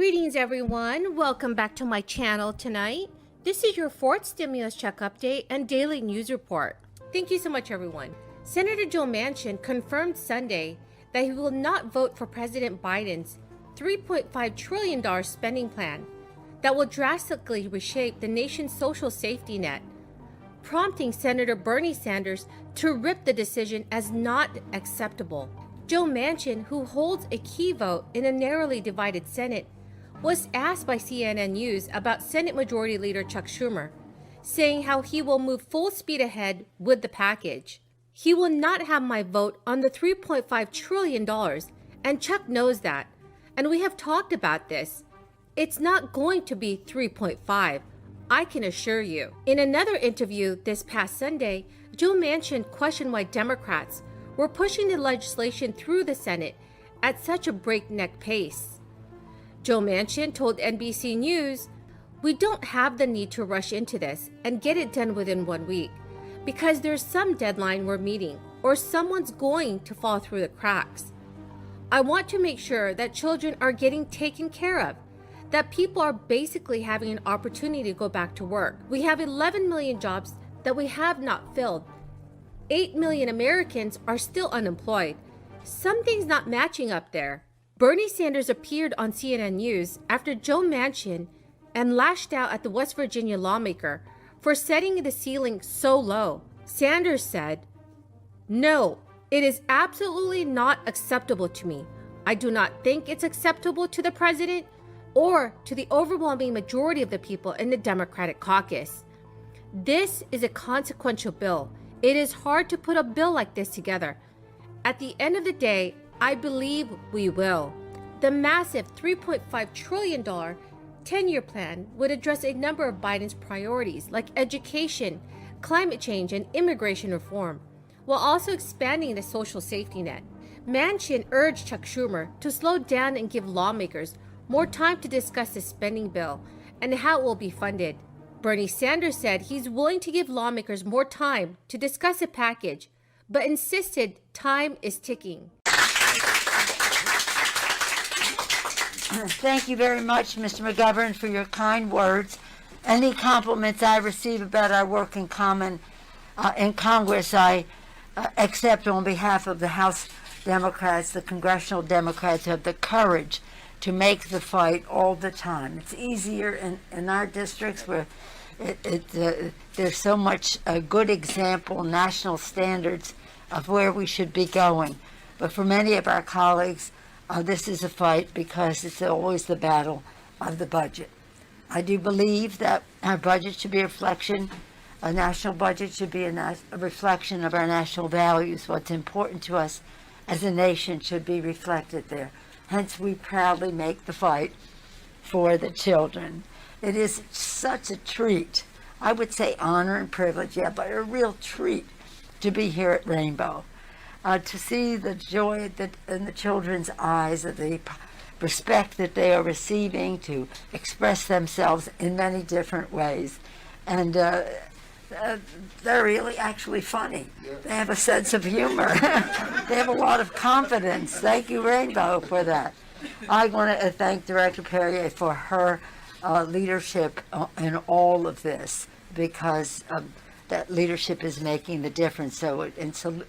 Greetings everyone, welcome back to my channel tonight. This is your fourth stimulus check update and daily news report. Thank you so much everyone. Senator Joe Manchin confirmed Sunday that he will not vote for President Biden's $3.5 trillion spending plan that will drastically reshape the nation's social safety net, prompting Senator Bernie Sanders to rip the decision as not acceptable. Joe Manchin, who holds a key vote in a narrowly divided Senate, was asked by CNN News about Senate Majority Leader Chuck Schumer, saying how he will move full speed ahead with the package. He will not have my vote on the $3.5 trillion, and Chuck knows that. And we have talked about this. It's not going to be 3.5, I can assure you. In another interview this past Sunday, Joe Manchin questioned why Democrats were pushing the legislation through the Senate at such a breakneck pace. Joe Manchin told NBC News, "We don't have the need to rush into this and get it done within 1 week because there's some deadline we're meeting or someone's going to fall through the cracks. I want to make sure that children are getting taken care of, that people are basically having an opportunity to go back to work. We have 11 million jobs that we have not filled. 8 million Americans are still unemployed. Something's not matching up there." Bernie Sanders appeared on CNN News after Joe Manchin and lashed out at the West Virginia lawmaker for setting the ceiling so low. Sanders said, "No, it is absolutely not acceptable to me. I do not think it's acceptable to the president or to the overwhelming majority of the people in the Democratic caucus. This is a consequential bill. It is hard to put a bill like this together. At the end of the day, I believe we will." The massive $3.5 trillion 10-year plan would address a number of Biden's priorities like education, climate change, and immigration reform, while also expanding the social safety net. Manchin urged Chuck Schumer to slow down and give lawmakers more time to discuss the spending bill and how it will be funded. Bernie Sanders said he's willing to give lawmakers more time to discuss the package, but insisted time is ticking. Thank you very much, Mr. McGovern, for your kind words. Any compliments I receive about our work in Congress, I accept on behalf of the House Democrats, the congressional Democrats who have the courage to make the fight all the time. It's easier in our districts where there's so much a good example, national standards of where we should be going. But for many of our colleagues, this is a fight because it's always the battle of the budget. I do believe that our budget should be a reflection, a national budget should be a reflection of our national values. What's important to us as a nation should be reflected there. Hence, we proudly make the fight for the children. It is such a treat, I would say honor and privilege, yeah, but a real treat to be here at Rainbow. To see the joy in the children's eyes, of the respect that they are receiving to express themselves in many different ways. And they're really actually funny. Yeah. They have a sense of humor. They have a lot of confidence. Thank you, Rainbow, for that. I want to thank Director Perrier for her leadership in all of this, because that leadership is making the difference. So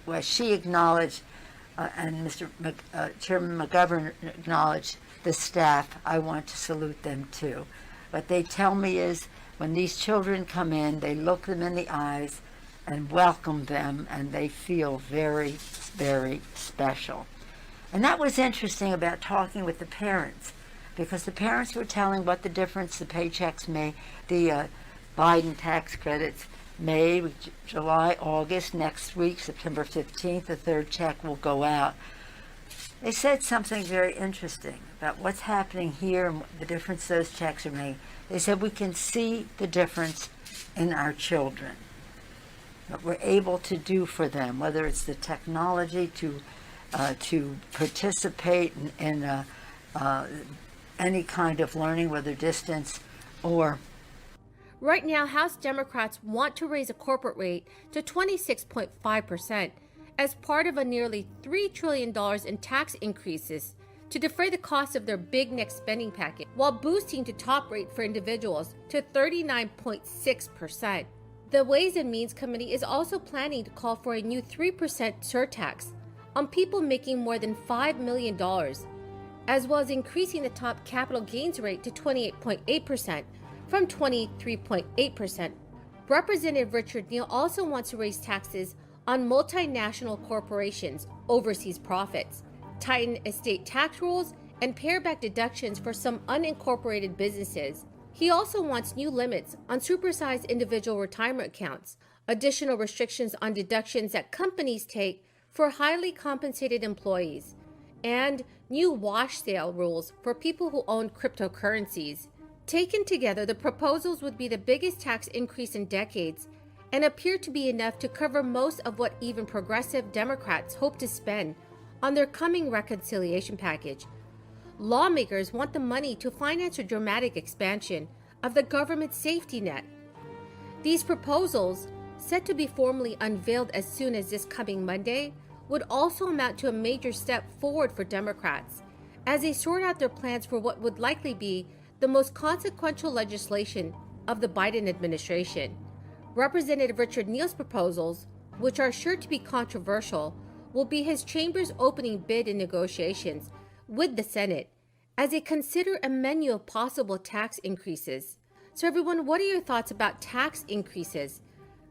as she acknowledged, and Chairman McGovern acknowledged the staff, I want to salute them too. What they tell me is when these children come in, they look them in the eyes and welcome them, and they feel very, very special. And that was interesting about talking with the parents, because the parents were telling what the difference the paychecks made, the Biden tax credits May, July, August, next week, September 15th, the third check will go out. They said something very interesting about what's happening here and the difference those checks are making. They said we can see the difference in our children, what we're able to do for them, whether it's the technology to participate in any kind of learning, whether distance or. Right now, House Democrats want to raise a corporate rate to 26.5% as part of a nearly $3 trillion in tax increases to defray the cost of their big next spending package, while boosting the top rate for individuals to 39.6%. The Ways and Means Committee is also planning to call for a new 3% surtax on people making more than $5 million, as well as increasing the top capital gains rate to 28.8% from 23.8%. Representative Richard Neal also wants to raise taxes on multinational corporations' overseas profits, tighten estate tax rules, and pare back deductions for some unincorporated businesses. He also wants new limits on supersized individual retirement accounts, additional restrictions on deductions that companies take for highly compensated employees, and new wash sale rules for people who own cryptocurrencies. Taken together, the proposals would be the biggest tax increase in decades and appear to be enough to cover most of what even progressive Democrats hope to spend on their coming reconciliation package. Lawmakers want the money to finance a dramatic expansion of the government safety net. These proposals, set to be formally unveiled as soon as this coming Monday, would also amount to a major step forward for Democrats as they sort out their plans for what would likely be the most consequential legislation of the Biden administration. Representative Richard Neal's proposals, which are sure to be controversial, will be his chamber's opening bid in negotiations with the Senate as they consider a menu of possible tax increases. So everyone, what are your thoughts about tax increases?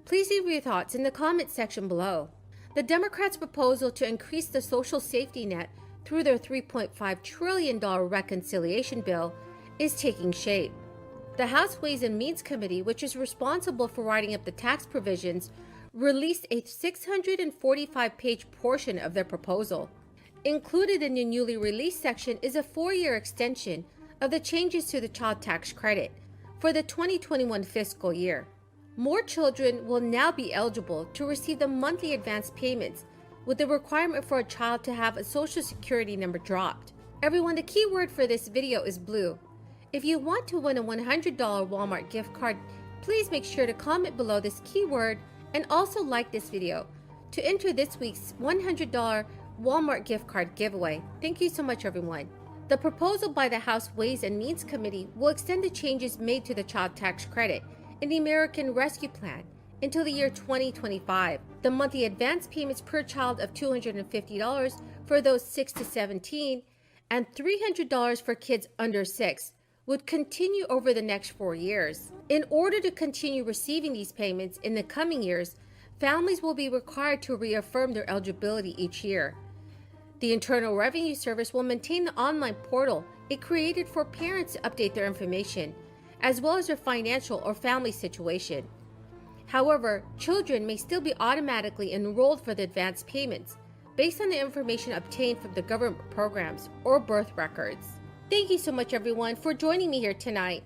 Please leave your thoughts in the comment section below. The Democrats' proposal to increase the social safety net through their $3.5 trillion reconciliation bill is taking shape. The House Ways and Means Committee, which is responsible for writing up the tax provisions, released a 645-page portion of their proposal. Included in the newly released section is a 4-year extension of the changes to the child tax credit for the 2021 fiscal year. More children will now be eligible to receive the monthly advance payments, with the requirement for a child to have a social security number dropped. Everyone, the key word for this video is blue. If you want to win a $100 Walmart gift card, please make sure to comment below this keyword and also like this video to enter this week's $100 Walmart gift card giveaway. Thank you so much, everyone. The proposal by the House Ways and Means Committee will extend the changes made to the child tax credit in the American Rescue Plan until the year 2025. The monthly advance payments per child of $250 for those 6 to 17 and $300 for kids under 6 would continue over the next 4 years. In order to continue receiving these payments in the coming years, families will be required to reaffirm their eligibility each year. The Internal Revenue Service will maintain the online portal it created for parents to update their information, as well as their financial or family situation. However, children may still be automatically enrolled for the advance payments based on the information obtained from the government programs or birth records. Thank you so much, everyone, for joining me here tonight.